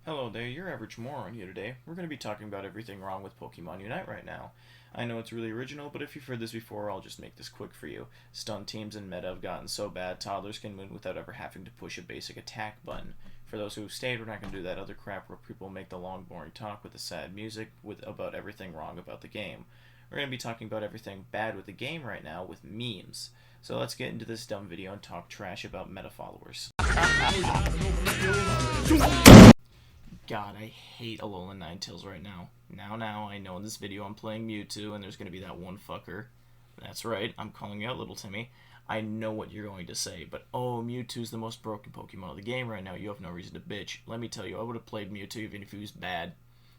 Hello there, your average moron here today. We're going to be talking about everything wrong with Pokemon Unite right now. I know it's really original, but if you've heard this before, I'll just make this quick for you. Stun teams and meta have gotten so bad, toddlers can win without ever having to push a basic attack button. For those who've stayed, we're not going to do that other crap where people make the long, boring talk with the sad music about everything wrong about the game. We're going to be talking about everything bad with the game right now with memes. So let's get into this dumb video and talk trash about meta followers. God, I hate Alolan Ninetales right now. Now, I know in this video I'm playing Mewtwo, and there's going to be that one fucker. That's right, I'm calling you out, little Timmy. I know what you're going to say, but oh, Mewtwo's the most broken Pokemon of the game right now. You have no reason to bitch. Let me tell you, I would have played Mewtwo even if he was bad.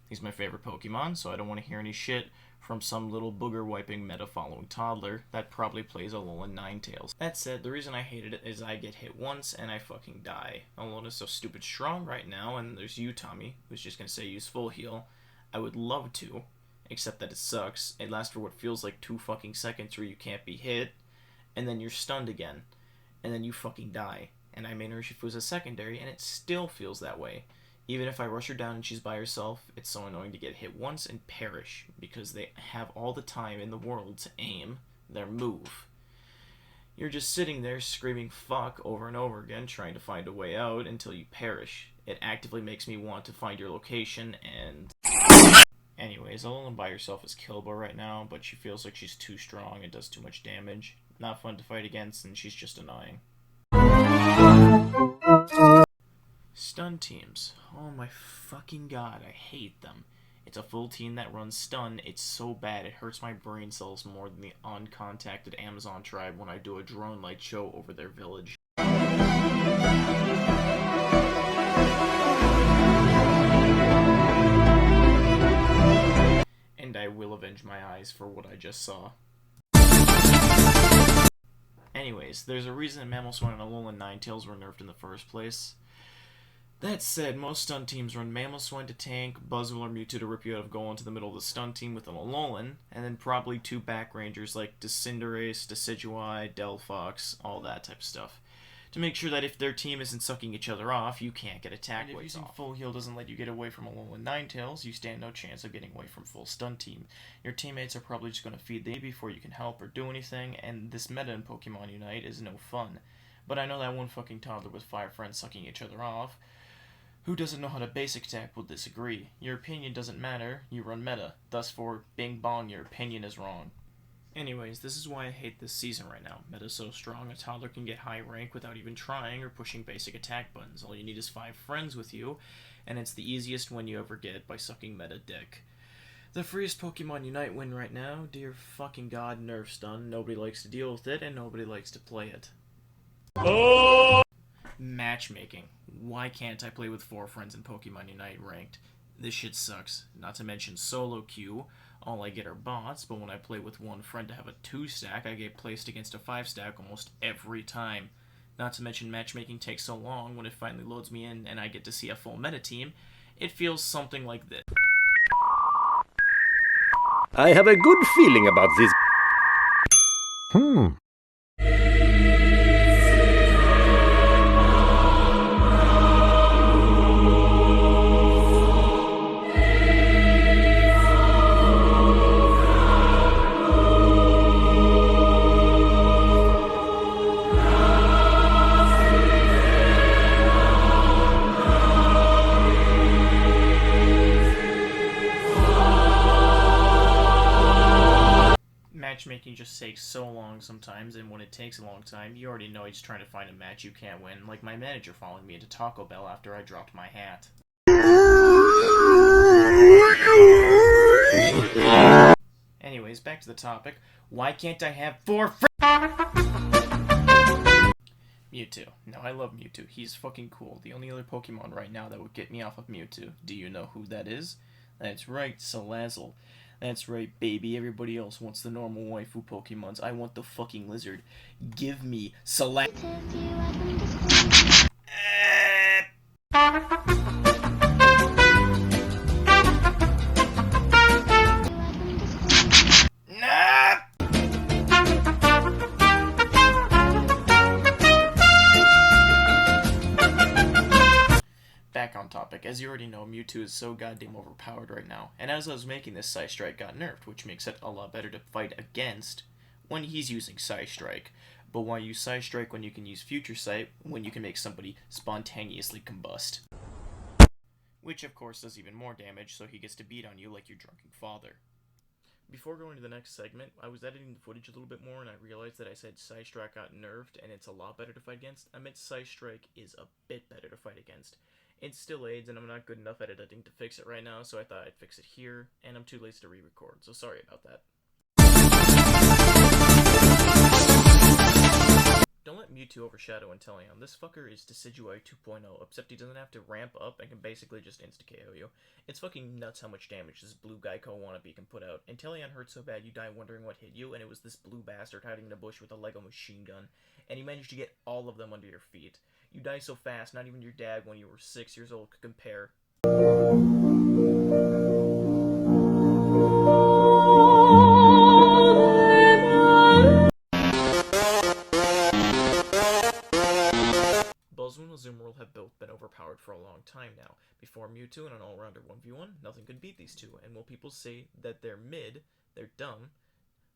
He's my favorite Pokemon, so I don't want to hear any shit from some little booger-wiping meta-following toddler that probably plays Alolan Ninetales. That said, the reason I hated it is I get hit once and I fucking die. Alolan is so stupid strong right now, and there's you, Tommy, who's just gonna say use full heal. I would love to, except that it sucks. It lasts for what feels like 2 fucking seconds where you can't be hit, and then you're stunned again, and then you fucking die. And I made Urshifu's a secondary, and it still feels that way. Even if I rush her down and she's by herself, it's so annoying to get hit once and perish, because they have all the time in the world to aim their move. You're just sitting there screaming fuck over and over again, trying to find a way out until you perish. It actively makes me want to find your location, and... Anyways, Alolan by herself is killable right now, but she feels like she's too strong and does too much damage. Not fun to fight against, and she's just annoying. Stun teams. Oh my fucking god, I hate them. It's a full team that runs stun. It's so bad it hurts my brain cells more than the uncontacted Amazon tribe when I do a drone light show over their village. And I will avenge my eyes for what I just saw. Anyways, there's a reason that Mamoswine and Alolan Ninetales were nerfed in the first place. That said, most stun teams run Mamoswine to tank, Buzzwole or Mewtwo to rip you out of goal into the middle of the stun team with an Alolan, and then probably 2 back rangers like Cinderace, Decidueye, Delphox, all that type of stuff. To make sure that if their team isn't sucking each other off, you can't get attack weights off. If using full heal doesn't let you get away from Alolan Ninetales, you stand no chance of getting away from full stun team. Your teammates are probably just going to feed the before you can help or do anything, and this meta in Pokemon Unite is no fun. But I know that one fucking toddler with 5 friends sucking each other off. Who doesn't know how to basic attack will disagree. Your opinion doesn't matter, you run meta. Thus for bing bong, your opinion is wrong. Anyways, this is why I hate this season right now. Meta's so strong, a toddler can get high rank without even trying or pushing basic attack buttons. All you need is 5 friends with you, and it's the easiest win you ever get by sucking meta dick. The freest Pokemon Unite win right now, dear fucking god, nerf stun. Nobody likes to deal with it, and nobody likes to play it. Oh! Matchmaking. Why can't I play with 4 friends in Pokemon Unite ranked? This shit sucks. Not to mention solo queue. All I get are bots, but when I play with one friend to have a 2-stack, I get placed against a 5-stack almost every time. Not to mention matchmaking takes so long, when it finally loads me in and I get to see a full meta team, it feels something like this. I have a good feeling about this. Matchmaking just takes so long sometimes, and when it takes a long time, you already know he's trying to find a match you can't win, like my manager following me into Taco Bell after I dropped my hat. Anyways, back to the topic. Why can't I have 4 Mewtwo. No, I love Mewtwo. He's fucking cool. The only other Pokemon right now that would get me off of Mewtwo. Do you know who that is? That's right, Salazzle. That's right, baby. Everybody else wants the normal waifu Pokemons. I want the fucking lizard. Give me Salazzle. topic. As you already know, Mewtwo is so goddamn overpowered right now. And as I was making this, Psystrike got nerfed, which makes it a lot better to fight against when he's using Psystrike. But why use Psystrike when you can use Future Sight when you can make somebody spontaneously combust? Which of course does even more damage, so he gets to beat on you like your drunken father. Before going to the next segment, I was editing the footage a little bit more and I realized that I said Psystrike got nerfed and it's a lot better to fight against. I meant Psystrike is a bit better to fight against. It still aids and I'm not good enough at editing to fix it right now, so I thought I'd fix it here, and I'm too lazy to re-record, so sorry about that. Don't let Mewtwo overshadow Inteleon. This fucker is Decidueye 2.0, except he doesn't have to ramp up and can basically just insta-KO you. It's fucking nuts how much damage this blue Geico wannabe can put out. Inteleon hurt so bad you die wondering what hit you, and it was this blue bastard hiding in a bush with a Lego machine gun, and he managed to get all of them under your feet. You die so fast, not even your dad when you were 6 years old could compare. Buzzwole and Azumarill have both been overpowered for a long time now. Before Mewtwo and an all-rounder 1v1, nothing could beat these two, and while people say that they're mid, they're dumb.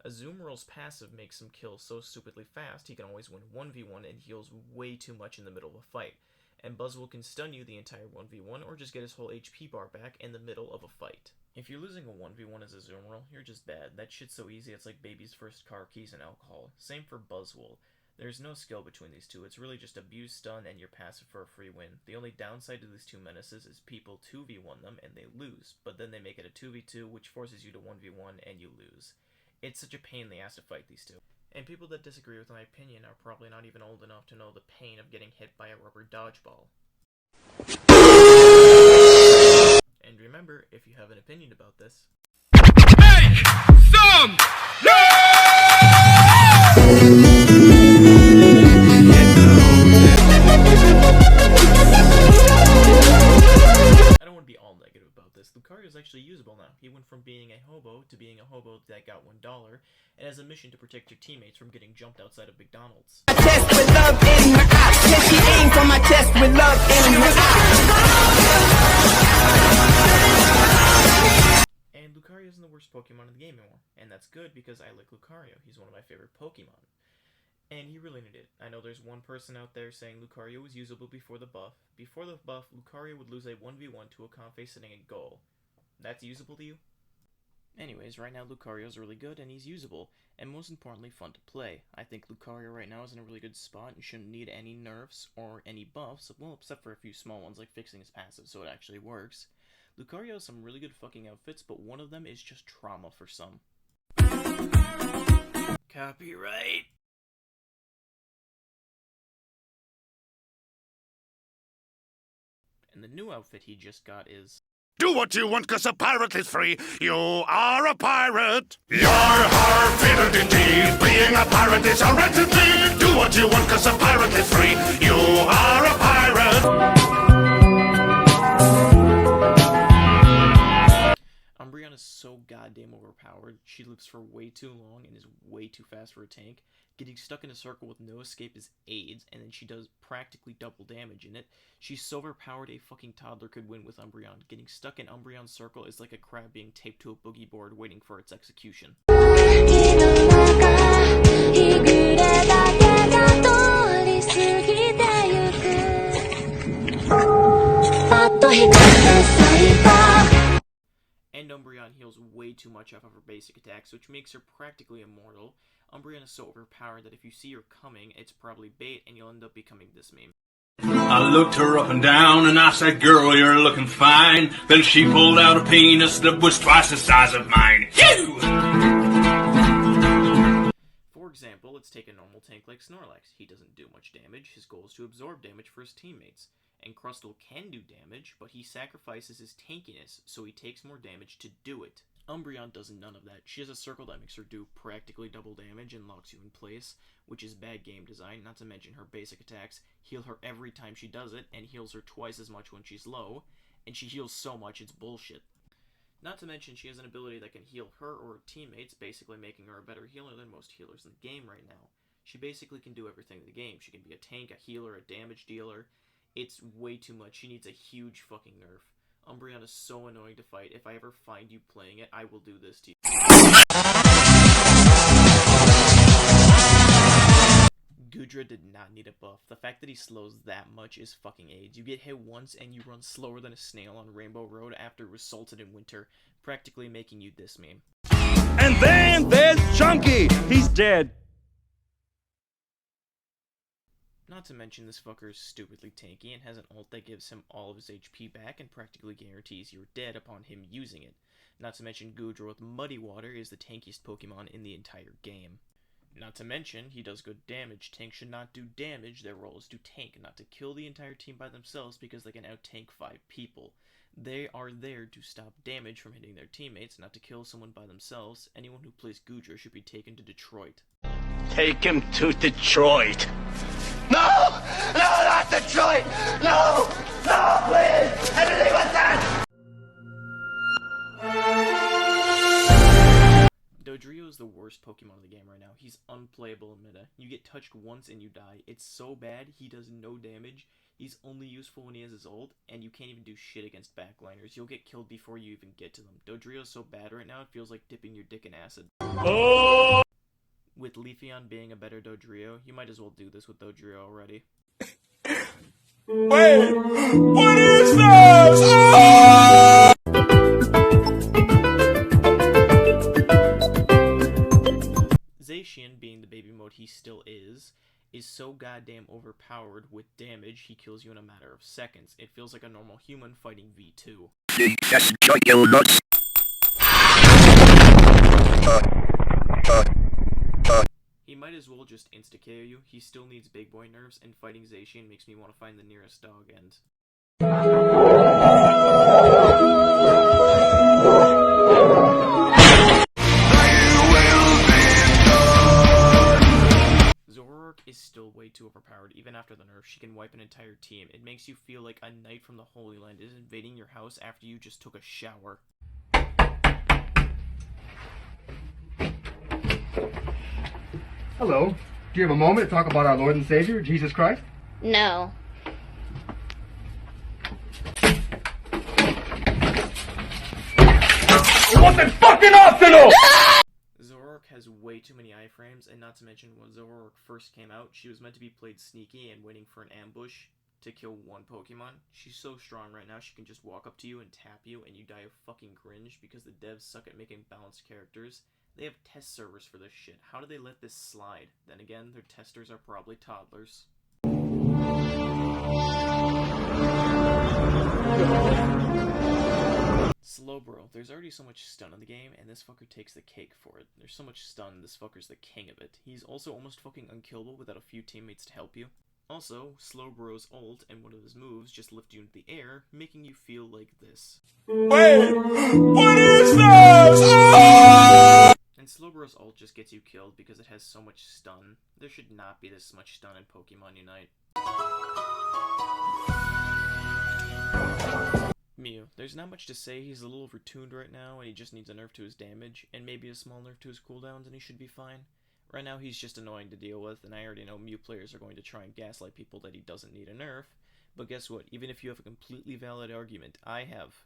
Azumarill's passive makes him kill so stupidly fast he can always win 1v1 and heals way too much in the middle of a fight. And Buzzwole can stun you the entire 1v1 or just get his whole HP bar back in the middle of a fight. If you're losing a 1v1 as Azumarill, you're just bad. That shit's so easy it's like baby's first car keys and alcohol. Same for Buzzwole. There's no skill between these two, it's really just abuse, stun, and your passive for a free win. The only downside to these two menaces is people 2v1 them and they lose, but then they make it a 2v2 which forces you to 1v1 and you lose. It's such a pain in the ass to fight these two. And people that disagree with my opinion are probably not even old enough to know the pain of getting hit by a rubber dodgeball. And remember, if you have an opinion about this, make some I don't want to be all negative about this. Lucario is actually usable now. He went from being a hobo to being a hobo that got $1 and has a mission to protect your teammates from getting jumped outside of McDonald's. Test with love in her eye. Can she aim for my chest with love in her eye? And Lucario isn't the worst Pokemon in the game anymore. And that's good because I like Lucario. He's one of my favorite Pokemon. And he really needed it. I know there's one person out there saying Lucario was usable before the buff. Before the buff, Lucario would lose a 1v1 to a Confe sitting at goal. That's usable to you? Anyways, right now Lucario's really good and he's usable, and most importantly fun to play. I think Lucario right now is in a really good spot and shouldn't need any nerfs or any buffs, well except for a few small ones like fixing his passive so it actually works. Lucario has some really good fucking outfits, but one of them is just trauma for some. Copyright! And the new outfit he just got is... Do what you want, 'cause a pirate is free. You are a pirate. Yar-har, fiddle-dee-dee. Being a pirate is a right-to-be. Do what you want, 'cause a pirate is free. You are a pirate. Umbreon is so goddamn overpowered. She lives for way too long and is way too fast for a tank. Getting stuck in a circle with no escape is AIDS, and then she does practically double damage in it. She's so overpowered a fucking toddler could win with Umbreon. Getting stuck in Umbreon's circle is like a crab being taped to a boogie board waiting for its execution. And Umbreon heals way too much off of her basic attacks, which makes her practically immortal. Umbreon is so overpowered that if you see her coming, it's probably bait, and you'll end up becoming this meme. I looked her up and down, and I said, girl, you're looking fine. Then she pulled out a penis that was twice the size of mine. Phew! For example, let's take a normal tank like Snorlax. He doesn't do much damage, his goal is to absorb damage for his teammates. And Crustle can do damage, but he sacrifices his tankiness, so he takes more damage to do it. Umbreon does none of that. She has a circle that makes her do practically double damage and locks you in place, which is bad game design, not to mention her basic attacks heal her every time she does it, and heals her twice as much when she's low, and she heals so much it's bullshit. Not to mention she has an ability that can heal her or her teammates, basically making her a better healer than most healers in the game right now. She basically can do everything in the game. She can be a tank, a healer, a damage dealer. It's way too much. She needs a huge fucking nerf. Umbreon is so annoying to fight. If I ever find you playing it, I will do this to you. Goodra did not need a buff. The fact that he slows that much is fucking AIDS. You get hit once and you run slower than a snail on Rainbow Road after it was salted in winter, practically making you this meme. And then there's Chunky! He's dead. Not to mention this fucker is stupidly tanky and has an ult that gives him all of his HP back and practically guarantees you're dead upon him using it. Not to mention Goodra with Muddy Water is the tankiest Pokemon in the entire game. Not to mention, he does good damage. Tanks should not do damage, their role is to tank, not to kill the entire team by themselves because they can out-tank 5 people. They are there to stop damage from hitting their teammates, not to kill someone by themselves. Anyone who plays Goodra should be taken to Detroit. Take him to Detroit. No! No, not Detroit! No! No, please! Anything but that! Dodrio is the worst Pokemon in the game right now. He's unplayable in meta. You get touched once and you die. It's so bad, he does no damage. He's only useful when he has his ult, and you can't even do shit against backliners. You'll get killed before you even get to them. Dodrio's so bad right now, it feels like dipping your dick in acid. Oh! With Leafeon being a better Dodrio, you might as well do this with Dodrio already. Wait! What is this? Oh! Zacian, being the baby mode he still is so goddamn overpowered with damage, he kills you in a matter of seconds. It feels like a normal human fighting V2. He might as well just insta-KO you. He still needs big boy nerfs, and fighting Zacian makes me want to find the nearest dog end. Zoroark is still way too overpowered. Even after the nerf, she can wipe an entire team. It makes you feel like a knight from the Holy Land is invading your house after you just took a shower. Hello. Do you have a moment to talk about our Lord and Savior, Jesus Christ? No. Wasn't fucking optional! Zoroark has way too many iframes, and not to mention when Zoroark first came out, she was meant to be played sneaky and waiting for an ambush to kill one Pokemon. She's so strong right now, she can just walk up to you and tap you, and you die of fucking cringe because the devs suck at making balanced characters. They have test servers for this shit. How do they let this slide? Then again, their testers are probably toddlers. Slowbro. There's already so much stun in the game, and this fucker takes the cake for it. There's so much stun, this fucker's the king of it. He's also almost fucking unkillable without a few teammates to help you. Also, Slowbro's ult and one of his moves just lift you into the air, making you feel like this. Wait! What is this? Oh! And Slowbro's ult just gets you killed because it has so much stun. There should not be this much stun in Pokemon Unite. Mew. There's not much to say, he's a little overtuned right now and he just needs a nerf to his damage, and maybe a small nerf to his cooldowns and he should be fine. Right now he's just annoying to deal with, and I already know Mew players are going to try and gaslight people that he doesn't need a nerf, but guess what, even if you have a completely valid argument, I have.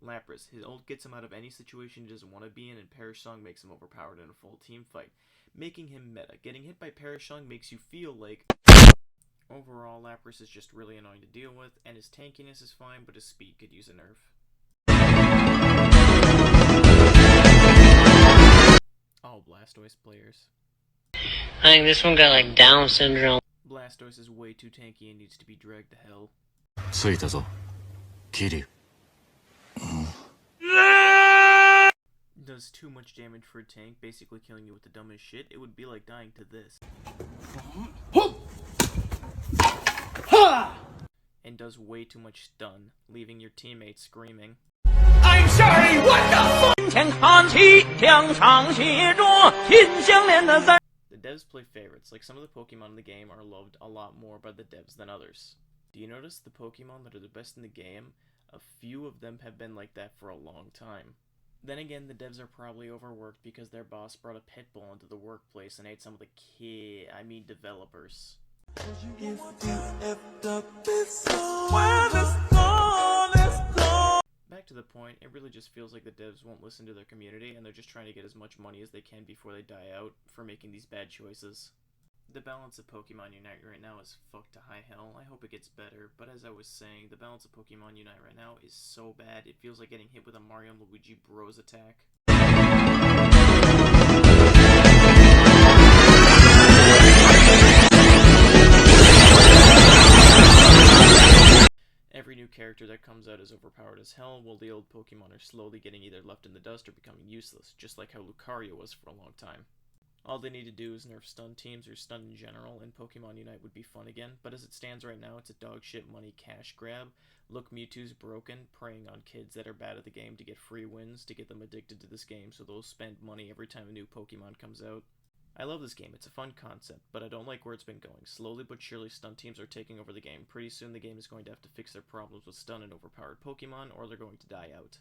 Lapras. His ult gets him out of any situation he doesn't want to be in, and Perish Song makes him overpowered in a full team fight, making him meta. Getting hit by Perish Song makes you feel like... Overall, Lapras is just really annoying to deal with, and his tankiness is fine, but his speed could use a nerf. All Blastoise players. I think this one got like Down syndrome. Blastoise is way too tanky and needs to be dragged to hell. 着いたぞ、桐生。 Does too much damage for a tank, basically killing you with the dumbest shit. It would be like dying to this. And does way too much stun, leaving your teammates screaming. I'm sorry, what the fuck? The devs play favorites, like some of the Pokemon in the game are loved a lot more by the devs than others. Do you notice the Pokemon that are the best in the game? A few of them have been like that for a long time. Then again, the devs are probably overworked because their boss brought a pit bull into the workplace and ate some of the developers. Back to the point, it really just feels like the devs won't listen to their community and they're just trying to get as much money as they can before they die out for making these bad choices. The balance of Pokemon Unite right now is fucked to high hell. I hope it gets better, but as I was saying, the balance of Pokemon Unite right now is so bad, it feels like getting hit with a Mario and Luigi Bros attack. Every new character that comes out is overpowered as hell, while the old Pokemon are slowly getting either left in the dust or becoming useless, just like how Lucario was for a long time. All they need to do is nerf stun teams or stun in general, and Pokemon Unite would be fun again, but as it stands right now, it's a dog shit money cash grab. Look, Mewtwo's broken, preying on kids that are bad at the game to get free wins, to get them addicted to this game, so they'll spend money every time a new Pokemon comes out. I love this game, it's a fun concept, but I don't like where it's been going. Slowly but surely stun teams are taking over the game. Pretty soon the game is going to have to fix their problems with stun and overpowered Pokemon, or they're going to die out.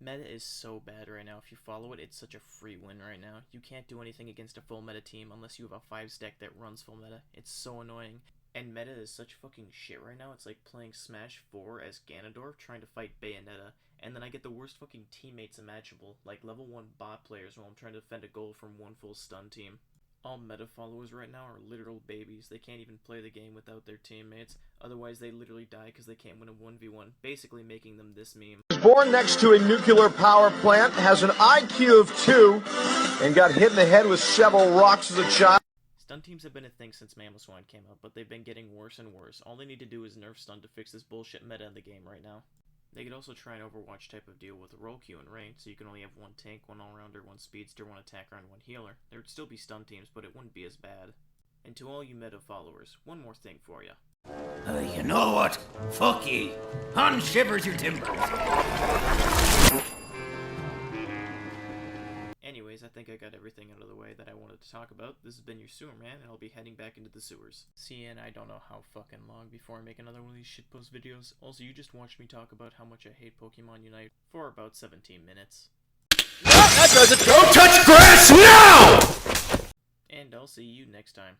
Meta is so bad right now. If you follow it, it's such a free win right now. You can't do anything against a full meta team unless you have a 5-stack that runs full meta. It's so annoying. And meta is such fucking shit right now. It's like playing Smash 4 as Ganondorf trying to fight Bayonetta, and then I get the worst fucking teammates imaginable, like level 1 bot players while I'm trying to defend a goal from one full stun team. All meta followers right now are literal babies. They can't even play the game without their teammates. Otherwise they literally die because they can't win a 1v1, basically making them this meme. Was born next to a nuclear power plant, has an IQ of 2, and got hit in the head with several rocks as a child. Stun teams have been a thing since Mamoswine came out, but they've been getting worse and worse. All they need to do is nerf stun to fix this bullshit meta in the game right now. They could also try an Overwatch type of deal with a roll queue and rain, so you can only have one tank, one all-rounder, one speedster, one attacker, and one healer. There would still be stun teams, but it wouldn't be as bad. And to all you meta followers, one more thing for ya. You know what? Fuck ye. Unshivers your timbers. Anyways, I think I got everything out of the way that I wanted to talk about. This has been your sewer man, and I'll be heading back into the sewers. See, and I don't know how fucking long before I make another one of these shitpost videos. Also, you just watched me talk about how much I hate Pokemon Unite for about 17 minutes. That does it! Don't touch grass now! And I'll see you next time.